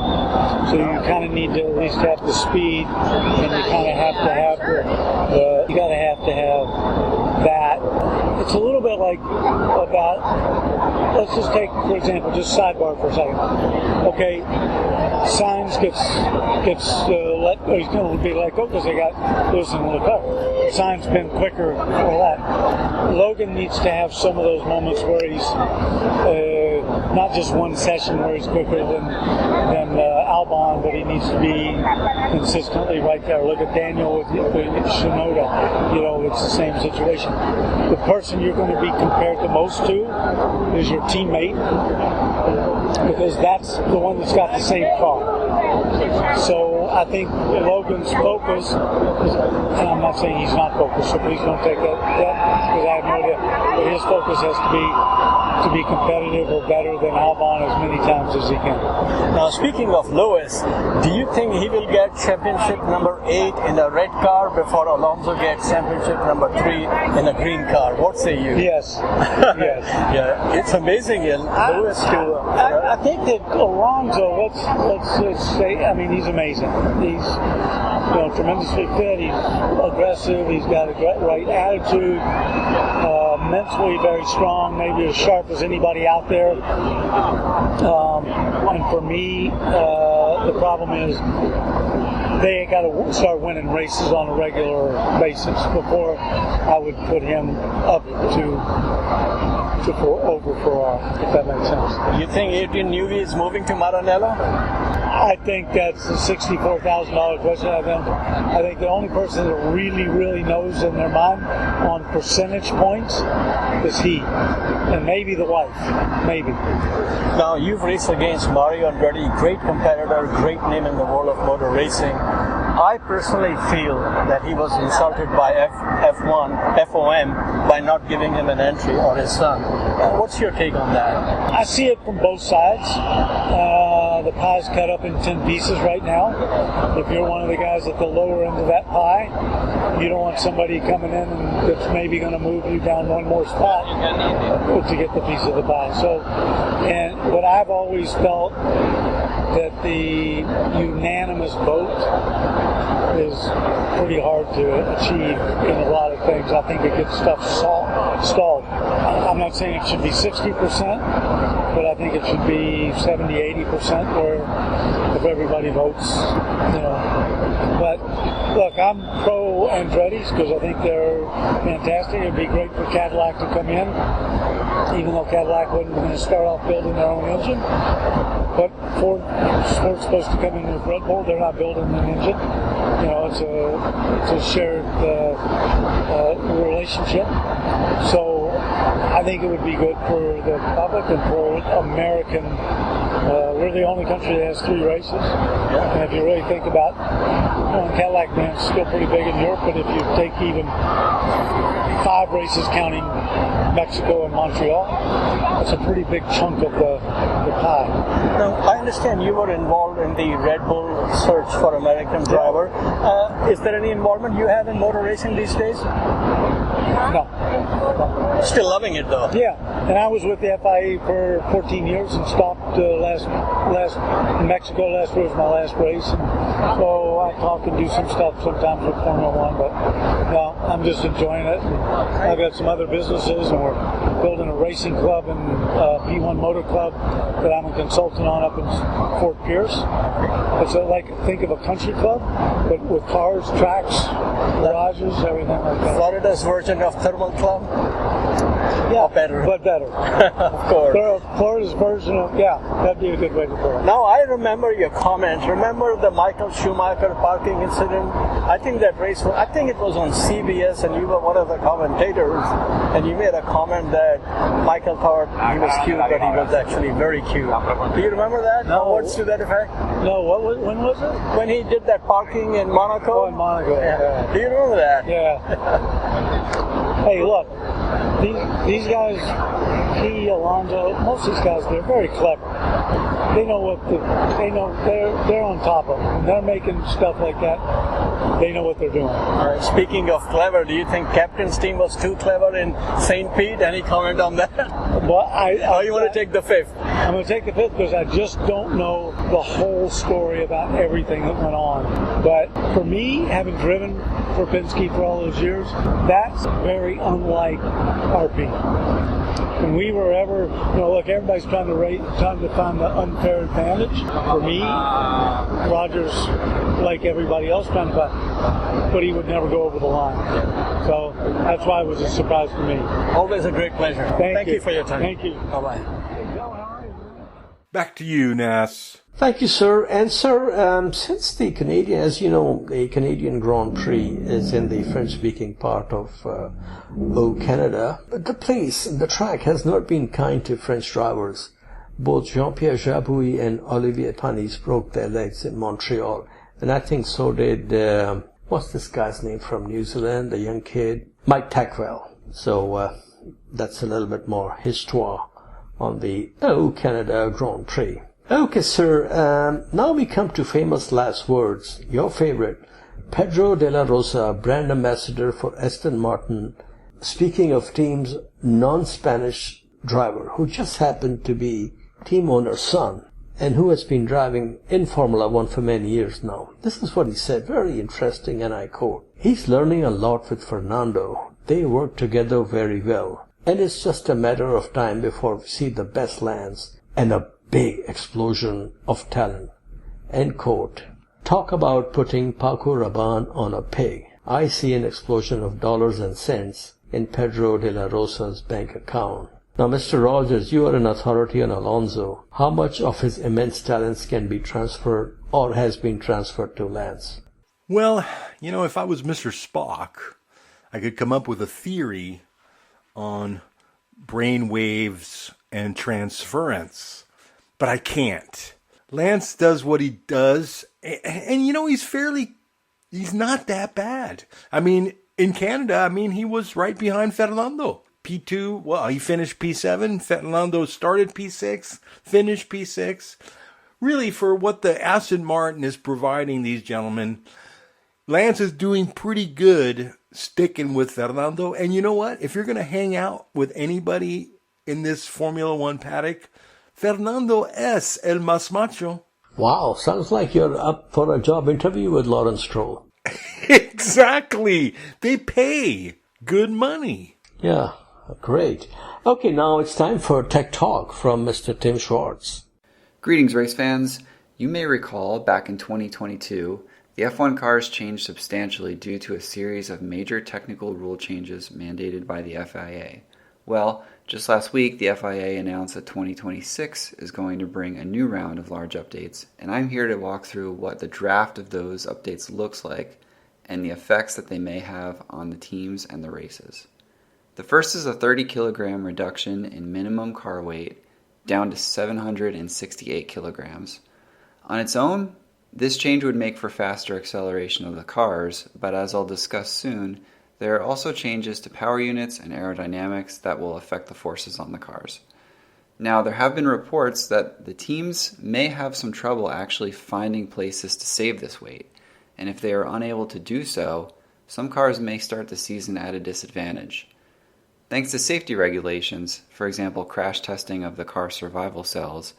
So you kind of need to at least have the speed, and you kind of have to have you got to have that. It's a little bit like about, let's just take, for example, just sidebar for a second. Okay, Sainz gets he's going to be let go because they got Lewis in the car. Sainz been quicker for that. Logan needs to have some of those moments where he's not just one session where he's quicker than Albon, but he needs to be consistently right there. Look at Daniel with Shinoda. You know, it's the same situation. The person you're going to be compared the most to is your teammate, because that's the one that's got the same car. So I think Logan's focus, and I'm not saying he's not focused, so please don't take that because I have no idea, but his focus has to be competitive or better than Albon as many times as he can. Now, speaking of Lewis, do you think he will get championship number 8 in a red car before Alonso gets championship number 3 in a green car? What say you? Yes. Yes. Yeah, it's amazing in Lewis too. I think that Alonso, let's say, I mean, he's amazing. He's tremendously fit. He's aggressive. He's got a right attitude. Mentally very strong, maybe as sharp as anybody out there. And for me, the problem is they got to start winning races on a regular basis before I would put him up to over Ferrari, if that makes sense. You think Adrian Newey is moving to Maranello? I think that's a $64,000 question. I think the only person that really, really knows in their mind on percentage points is he, and maybe the wife, maybe. Now, you've raced against Mario Andretti, great competitor, great name in the world of motor racing. I personally feel that he was insulted by FOM by not giving him an entry, or his son. What's your take on that? I see it from both sides. The pie's cut up in 10 pieces right now. If you're one of the guys at the lower end of that pie, you don't want somebody coming in and that's maybe going to move you down one more spot to get the piece of the pie. But I've always felt that the unanimous vote is pretty hard to achieve in a lot of things. I think it gets stuff stalled. I'm not saying it should be 60%, but I think it should be 70, 80% where if everybody votes, But look, I'm pro Andretti's because I think they're fantastic. It'd be great for Cadillac to come in, even though Cadillac wasn't going to start off building their own engine. But Ford's supposed to come in with Red Bull. They're not building an engine. It's a shared relationship. So I think it would be good for the public and for American. We're the only country that has 3 races. Yeah. And if you really think about, Cadillac brand's still pretty big in Europe, but if you take even 5 races counting Mexico and Montreal, that's a pretty big chunk of the pie. Now, I understand you were involved in the Red Bull search for American driver. Is there any involvement you have in motor racing these days? No. Still loving it though. Yeah, and I was with the FIA for 14 years and stopped last in Mexico. Last was my last race, and so I talk and do some stuff sometimes with Formula One. But no, I'm just enjoying it. And I've got some other businesses, and we're building a racing club and P1 Motor Club that I'm a consultant on up in Fort Pierce. It's think of a country club, but with cars, tracks, garages, everything like that. Florida's version of Thermal Club? Yeah, better. But better. Of course. Florida's version of, that'd be a good way to put it. Now, I remember your comment. Remember the Michael Schumacher parking incident? I think that race, it was on CBS, and you were one of the commentators, and you made a comment that Michael thought he was cute, but he was actually very cute. Do you remember that? No. Words to that effect? No, when was it? When he did that parking in Monaco. Oh, in Monaco, yeah. Do you remember that? Yeah. Hey, look, these guys, he, Alonso, most of these guys, they're very clever. They know they're on top of it. When they're making stuff like that, they know what they're doing. Speaking of clever, do you think Captain's team was too clever in St. Pete? Any comment on that? Well, you want to take the 5th? I'm going to take the 5th because I just don't know the whole story about everything that went on. But for me, having driven for Penske for all those years, that's very unlike RP. when we were ever, look, everybody's trying to find the unfair advantage. For me, Roger's like everybody else trying to find, but he would never go over the line. So that's why it was a surprise to me. Always a great pleasure. Thank you for your time. Thank you. Bye-bye. Back to you, Nas. Thank you, sir. And sir, since the Canadian, as you know, the Canadian Grand Prix is in the French-speaking part of Canada, but the track has not been kind to French drivers. Both Jean-Pierre Jabouille and Olivier Panis broke their legs in Montreal, and I think so did, what's this guy's name from New Zealand, the young kid? Mike Tackwell. So that's a little bit more histoire on the Canada Grand Prix. Okay, sir, now we come to famous last words. Your favorite, Pedro de la Rosa, brand ambassador for Aston Martin, speaking of team's non-Spanish driver, who just happened to be team owner's son, and who has been driving in Formula One for many years now. This is what he said, very interesting, and I quote, "He's learning a lot with Fernando. They work together very well, and it's just a matter of time before we see the best lands and a big explosion of talent." End quote. Talk about putting Paco Rabanne on a pig. I see an explosion of dollars and cents in Pedro de la Rosa's bank account. Now, Mr. Rogers, you are an authority on Alonso. How much of his immense talents can be transferred or has been transferred to Lance? Well, if I was Mr. Spock, I could come up with a theory on brain waves and transference. But I can't. Lance does what he does, and he's not that bad. I mean, in Canada, he was right behind Fernando. P2, well, he finished P7. Fernando started P6, finished P6. Really, for what the Aston Martin is providing these gentlemen, Lance is doing pretty good sticking with Fernando. And you know what? If you're going to hang out with anybody in this Formula One paddock, Fernando es el más macho. Wow, sounds like you're up for a job interview with Lawrence Stroll. Exactly. They pay good money. Yeah, great. Okay, now it's time for Tech Talk from Mr. Tim Schwartz. Greetings, race fans. You may recall back in 2022, the F1 cars changed substantially due to a series of major technical rule changes mandated by the FIA. Well, just last week, the FIA announced that 2026 is going to bring a new round of large updates, and I'm here to walk through what the draft of those updates looks like and the effects that they may have on the teams and the races. The first is a 30 kilogram reduction in minimum car weight down to 768 kilograms. On its own, this change would make for faster acceleration of the cars, but as I'll discuss soon, there are also changes to power units and aerodynamics that will affect the forces on the cars. Now, there have been reports that the teams may have some trouble actually finding places to save this weight, and if they are unable to do so, some cars may start the season at a disadvantage. Thanks to safety regulations, for example crash testing of the car survival cells,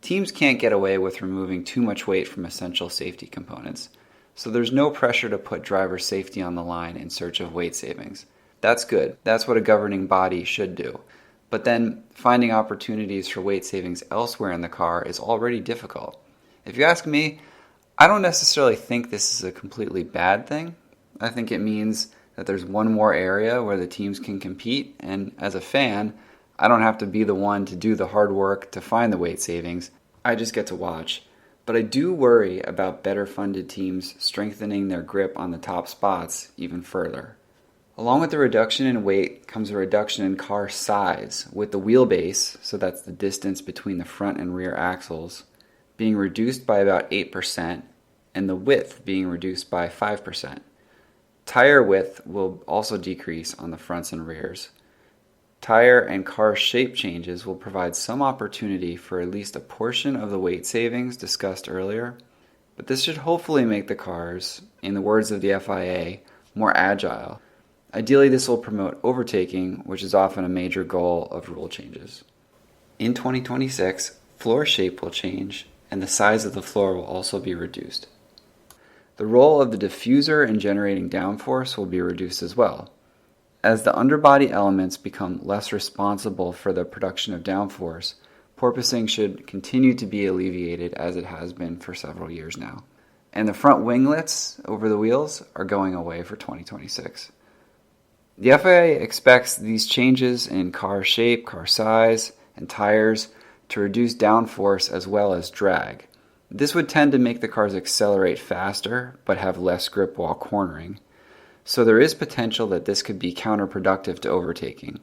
teams can't get away with removing too much weight from essential safety components. So there's no pressure to put driver safety on the line in search of weight savings. That's good. That's what a governing body should do. But then finding opportunities for weight savings elsewhere in the car is already difficult. If you ask me, I don't necessarily think this is a completely bad thing. I think it means that there's one more area where the teams can compete, and as a fan, I don't have to be the one to do the hard work to find the weight savings. I just get to watch. But I do worry about better funded teams strengthening their grip on the top spots even further. Along with the reduction in weight comes a reduction in car size, with the wheelbase, so that's the distance between the front and rear axles, being reduced by about 8%, and the width being reduced by 5%. Tire width will also decrease on the fronts and rears. Tire and car shape changes will provide some opportunity for at least a portion of the weight savings discussed earlier, but this should hopefully make the cars, in the words of the FIA, more agile. Ideally, this will promote overtaking, which is often a major goal of rule changes. In 2026, floor shape will change, and the size of the floor will also be reduced. The role of the diffuser in generating downforce will be reduced as well. As the underbody elements become less responsible for the production of downforce, porpoising should continue to be alleviated as it has been for several years now. And the front winglets over the wheels are going away for 2026. The FIA expects these changes in car shape, car size, and tires to reduce downforce as well as drag. This would tend to make the cars accelerate faster but have less grip while cornering. So there is potential that this could be counterproductive to overtaking.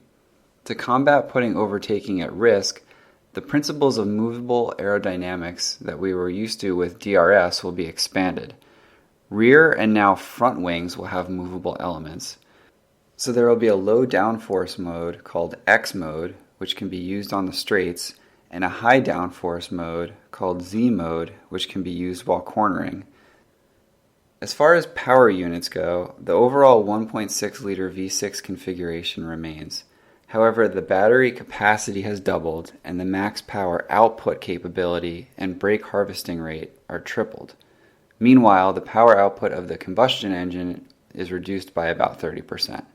To combat putting overtaking at risk, the principles of movable aerodynamics that we were used to with DRS will be expanded. Rear and now front wings will have movable elements. So there will be a low downforce mode called X mode, which can be used on the straights, and a high downforce mode called Z mode, which can be used while cornering. As far as power units go, the overall 1.6 liter V6 configuration remains. However, the battery capacity has doubled and the max power output capability and brake harvesting rate are tripled. Meanwhile, the power output of the combustion engine is reduced by about 30%.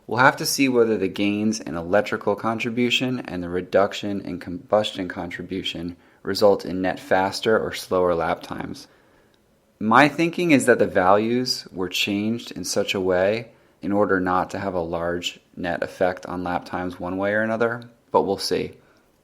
We'll have to see whether the gains in electrical contribution and the reduction in combustion contribution result in net faster or slower lap times. My thinking is that the values were changed in such a way in order not to have a large net effect on lap times one way or another, but we'll see.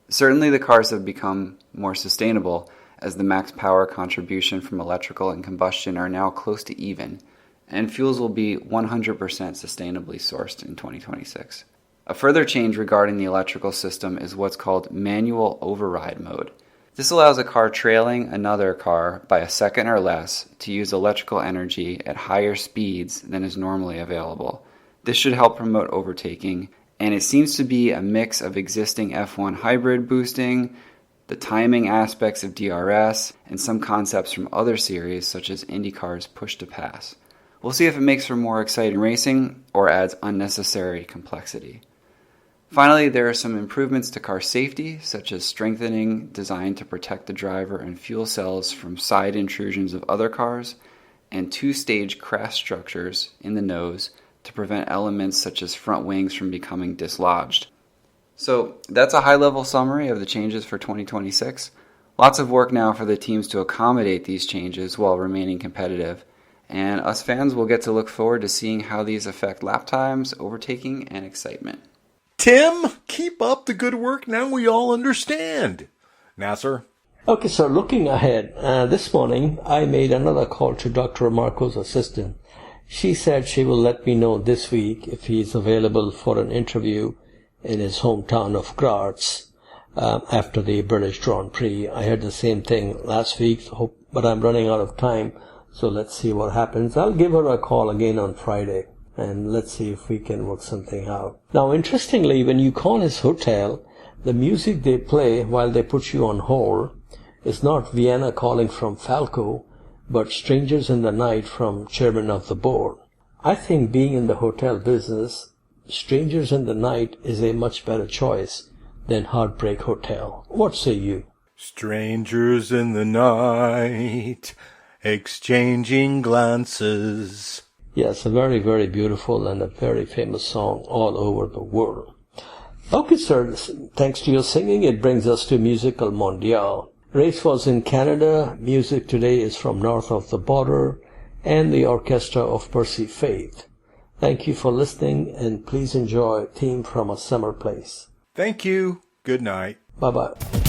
Certainly the cars have become more sustainable as the max power contribution from electrical and combustion are now close to even, and fuels will be 100% sustainably sourced in 2026. A further change regarding the electrical system is what's called manual override mode. This allows a car trailing another car by a second or less to use electrical energy at higher speeds than is normally available. This should help promote overtaking, and it seems to be a mix of existing F1 hybrid boosting, the timing aspects of DRS, and some concepts from other series such as IndyCar's push to pass. We'll see if it makes for more exciting racing or adds unnecessary complexity. Finally, there are some improvements to car safety, such as strengthening designed to protect the driver and fuel cells from side intrusions of other cars, and two-stage crash structures in the nose to prevent elements such as front wings from becoming dislodged. So that's a high-level summary of the changes for 2026. Lots of work now for the teams to accommodate these changes while remaining competitive, and us fans will get to look forward to seeing how these affect lap times, overtaking, and excitement. Tim, keep up the good work. Now we all understand. Nasir? Okay, so looking ahead, this morning I made another call to Dr. Marco's assistant. She said she will let me know this week if he is available for an interview in his hometown of Graz after the British Grand Prix. I heard the same thing last week, but I'm running out of time, so let's see what happens. I'll give her a call again on Friday, and let's see if we can work something out. Now, interestingly, when you call his hotel, the music they play while they put you on hold is not Vienna Calling from Falco, but Strangers in the Night from Chairman of the Board. I think being in the hotel business, Strangers in the Night is a much better choice than Heartbreak Hotel. What say you? Strangers in the night, exchanging glances. Yes, a very, very beautiful and a very famous song all over the world. Okay, sir, thanks to your singing, it brings us to Musical Mondial. Race was in Canada. Music today is from north of the border and the orchestra of Percy Faith. Thank you for listening, and please enjoy Theme from a Summer Place. Thank you. Good night. Bye-bye.